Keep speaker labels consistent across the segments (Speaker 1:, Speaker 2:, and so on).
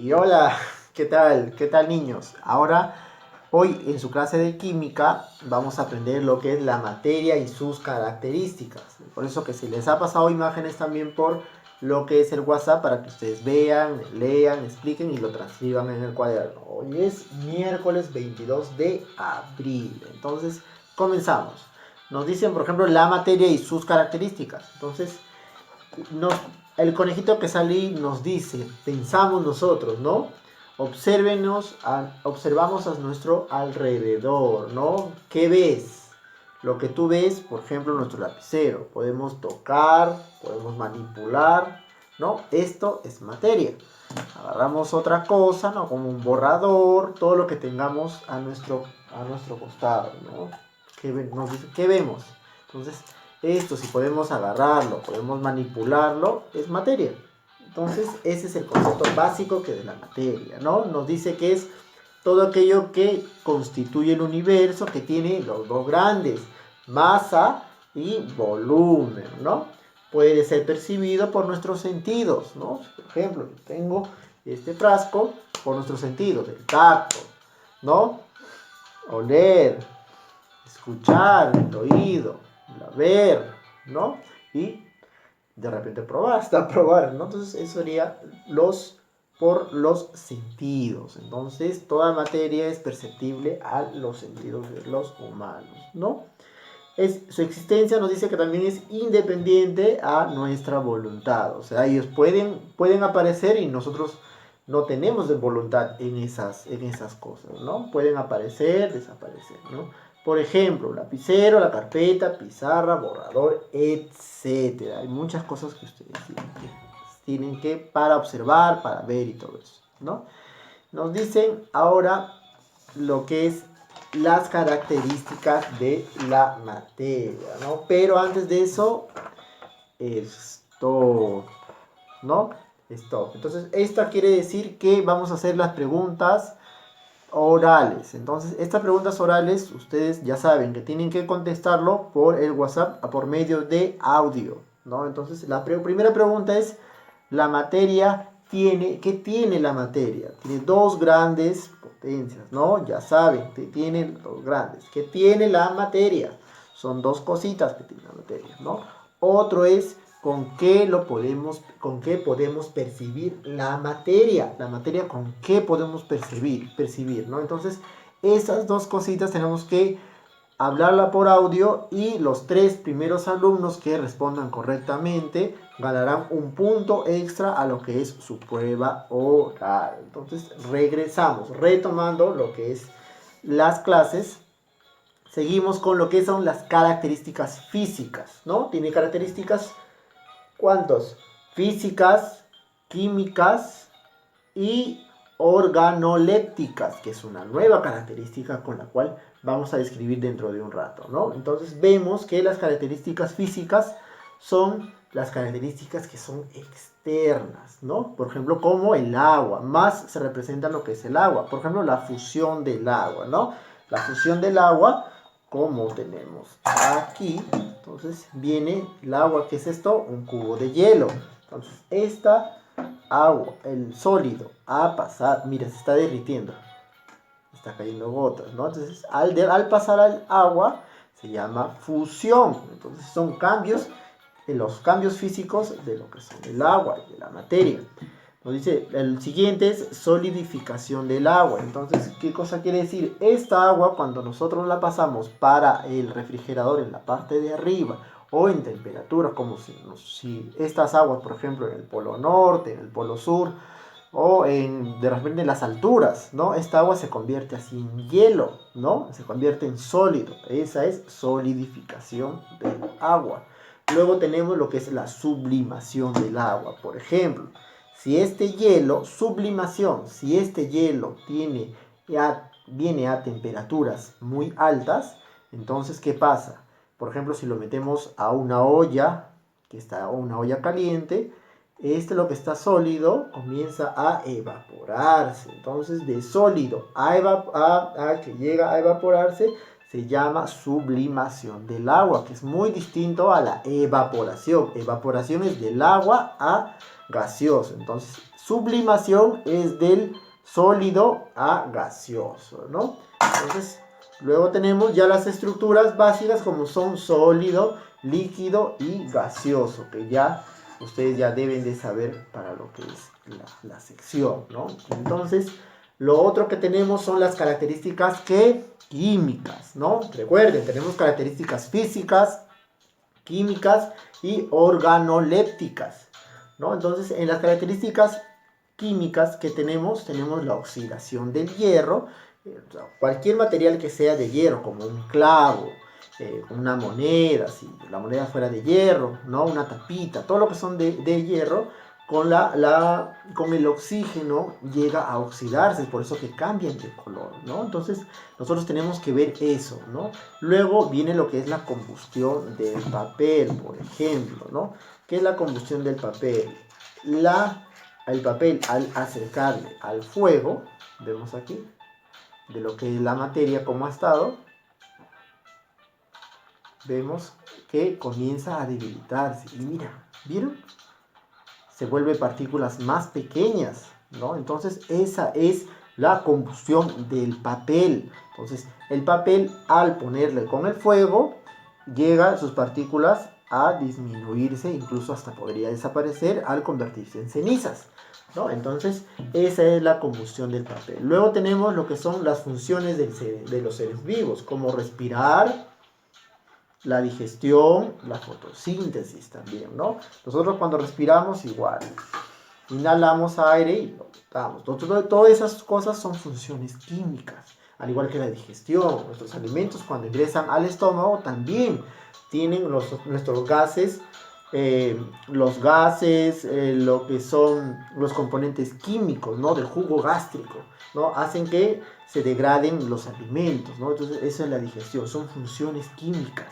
Speaker 1: Y hola, ¿qué tal? ¿Qué tal niños? Hoy en su clase de química vamos a aprender lo que es la materia y sus características. Por eso que se les ha pasado imágenes también por lo que es el WhatsApp para que ustedes vean, lean, expliquen y lo transcriban en el cuaderno. Hoy es miércoles 22 de abril. Entonces, comenzamos. Nos dicen, por ejemplo, la materia y sus características. Entonces, nos, el conejito que salí nos dice, pensamos nosotros, ¿no? Observamos a nuestro alrededor, ¿no? ¿Qué ves? Lo que tú ves, por ejemplo, nuestro lapicero. Podemos tocar, podemos manipular, ¿no? Esto es materia. Agarramos otra cosa, ¿no? Como un borrador, todo lo que tengamos a nuestro costado, ¿no? ¿Qué vemos? Entonces, esto, si podemos agarrarlo, podemos manipularlo, es materia. Entonces, ese es el concepto básico que de la materia, ¿no? Nos dice que es todo aquello que constituye el universo, que tiene los dos grandes, masa y volumen, ¿no? Puede ser percibido por nuestros sentidos, ¿no? Por ejemplo, yo tengo este frasco por nuestros sentidos, el tacto, ¿no? Oler, escuchar, el oído, ver, ¿no? Y de repente probar, hasta probar, ¿no? Entonces eso sería por los sentidos. Entonces toda materia es perceptible a los sentidos de los humanos, ¿no? Su existencia nos dice que también es independiente a nuestra voluntad. O sea, ellos pueden aparecer y nosotros no tenemos de voluntad en esas cosas, ¿no? Pueden aparecer, desaparecer, ¿no? Por ejemplo, lapicero, la carpeta, pizarra, borrador, etcétera. Hay muchas cosas que ustedes tienen que para observar, para ver y todo eso, ¿no? Nos dicen ahora lo que es las características de la materia, ¿no? Pero antes de eso, esto, ¿no? Stop. Entonces, esto quiere decir que vamos a hacer las preguntas orales. Entonces, estas preguntas orales, ustedes ya saben que tienen que contestarlo por el WhatsApp por medio de audio, ¿no? Entonces, la primera pregunta es, ¿la materia qué tiene la materia? Tiene dos grandes potencias, ¿no? Ya saben, tiene dos grandes. ¿Qué tiene la materia? Son dos cositas que tiene la materia, ¿no? Otro es, con qué podemos percibir la materia. La materia con qué podemos percibir, ¿no? Entonces, esas dos cositas tenemos que hablarla por audio y los tres primeros alumnos que respondan correctamente ganarán un punto extra a lo que es su prueba oral. Entonces, retomando lo que es las clases. Seguimos con lo que son las características físicas, ¿no? Tiene características. ¿Cuántos? Físicas, químicas y organolépticas, que es una nueva característica con la cual vamos a describir dentro de un rato, ¿no? Entonces vemos que las características físicas son las características que son externas, ¿no? Por ejemplo, como el agua, más se representa lo que es el agua. Por ejemplo, la fusión del agua, ¿no? La fusión del agua, como tenemos aquí, entonces viene el agua, ¿qué es esto? Un cubo de hielo. Entonces, esta agua, el sólido, a pasar, mira, se está derritiendo, está cayendo gotas, ¿no? Entonces, al pasar al agua, se llama fusión. Entonces, son cambios, los cambios físicos de lo que son el agua y de la materia. Nos dice, el siguiente es solidificación del agua. Entonces, ¿qué cosa quiere decir? Esta agua, cuando nosotros la pasamos para el refrigerador en la parte de arriba o en temperatura, como si estas aguas, por ejemplo, en el polo norte, en el polo sur o de repente en las alturas, ¿no? Esta agua se convierte así en hielo, ¿no? Se convierte en sólido. Esa es solidificación del agua. Luego tenemos lo que es la sublimación del agua. Por ejemplo, si este hielo, sublimación, si este hielo viene a temperaturas muy altas, entonces, ¿qué pasa? Por ejemplo, si lo metemos a una olla, una olla caliente, lo que está sólido comienza a evaporarse. Entonces, de sólido a que llega a evaporarse, se llama sublimación del agua, que es muy distinto a la evaporación. Evaporación es del agua a gaseoso. Entonces, sublimación es del sólido a gaseoso, ¿no? Entonces, luego tenemos ya las estructuras básicas como son sólido, líquido y gaseoso, que ya ustedes ya deben de saber para lo que es la sección, ¿no? Entonces, lo otro que tenemos son las características químicas, ¿no? Recuerden, tenemos características físicas, químicas y organolépticas, ¿no? Entonces, en las características químicas que tenemos la oxidación del hierro, cualquier material que sea de hierro, como un clavo, una moneda, si la moneda fuera de hierro, ¿no? Una tapita, todo lo que son de hierro, con el oxígeno llega a oxidarse, es por eso que cambian de color, ¿no? Entonces nosotros tenemos que ver eso, ¿no? Luego viene lo que es la combustión del papel, por ejemplo, ¿no? ¿Qué es la combustión del papel? El papel, al acercarle al fuego, vemos aquí, de lo que es la materia como ha estado, vemos que comienza a debilitarse. Y mira, ¿vieron? Se vuelve partículas más pequeñas, ¿no? Entonces esa es la combustión del papel. Entonces el papel, al ponerle con el fuego, llega sus partículas a disminuirse, incluso hasta podría desaparecer al convertirse en cenizas, ¿no? Entonces esa es la combustión del papel. Luego tenemos lo que son las funciones de los seres vivos, como respirar, la digestión, la fotosíntesis también, ¿no? Nosotros cuando respiramos igual, inhalamos aire y lo botamos. Todas esas cosas son funciones químicas, al igual que la digestión. Nuestros alimentos cuando ingresan al estómago también tienen nuestros gases, lo que son los componentes químicos, ¿no? Del jugo gástrico, ¿no? Hacen que se degraden los alimentos, ¿no? Entonces esa es la digestión, son funciones químicas,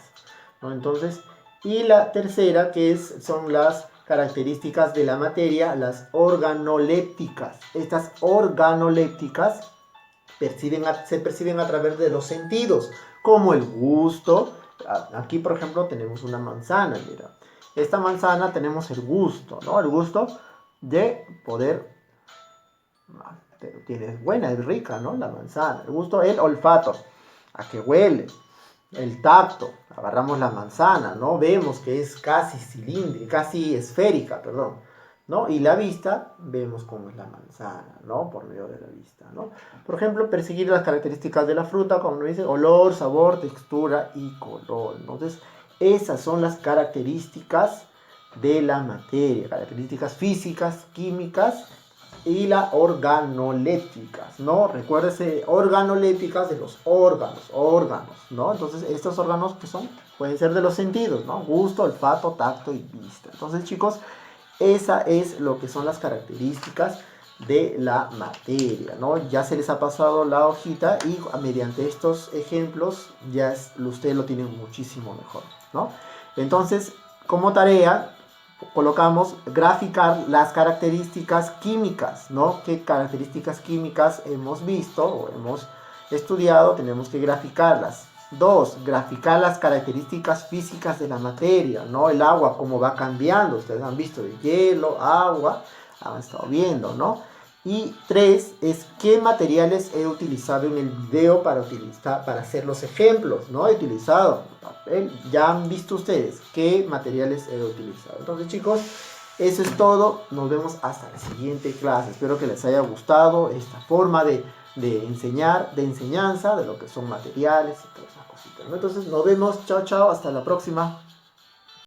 Speaker 1: ¿no? Entonces, y la tercera son las características de la materia, las organolépticas. Estas organolépticas se perciben a través de los sentidos, como el gusto. Aquí, por ejemplo, tenemos una manzana, mira. Esta manzana tenemos el gusto, ¿no? El gusto de poder... Es buena, es rica, ¿no? La manzana. El gusto, el olfato, a que huele. El tacto, agarramos la manzana, ¿no? Vemos que es casi cilíndrica, casi esférica, perdón, ¿no? Y la vista, vemos cómo es la manzana, ¿no? Por medio de la vista, ¿no? Por ejemplo, perseguir las características de la fruta, como nos dice, olor, sabor, textura y color. Entonces, esas son las características de la materia, características físicas, químicas y las organolépticas, ¿no? Recuérdese, organolépticas de los órganos, ¿no? Entonces, estos órganos que pueden ser de los sentidos, ¿no? Gusto, olfato, tacto y vista. Entonces, chicos, esa es lo que son las características de la materia, ¿no? Ya se les ha pasado la hojita y mediante estos ejemplos ya usted lo tiene muchísimo mejor, ¿no? Entonces, como tarea, colocamos graficar las características químicas, ¿no? ¿Qué características químicas hemos visto o hemos estudiado? Tenemos que graficarlas. 2, graficar las características físicas de la materia, ¿no? El agua, cómo va cambiando. Ustedes han visto de hielo, agua, han estado viendo, ¿no? Y 3 es qué materiales he utilizado en el video para hacer los ejemplos, ¿no? He utilizado papel, ya han visto ustedes qué materiales he utilizado. Entonces, chicos, eso es todo. Nos vemos hasta la siguiente clase. Espero que les haya gustado esta forma de enseñanza de lo que son materiales y todas esas cositas, ¿no? Entonces, nos vemos. Chao, chao. Hasta la próxima.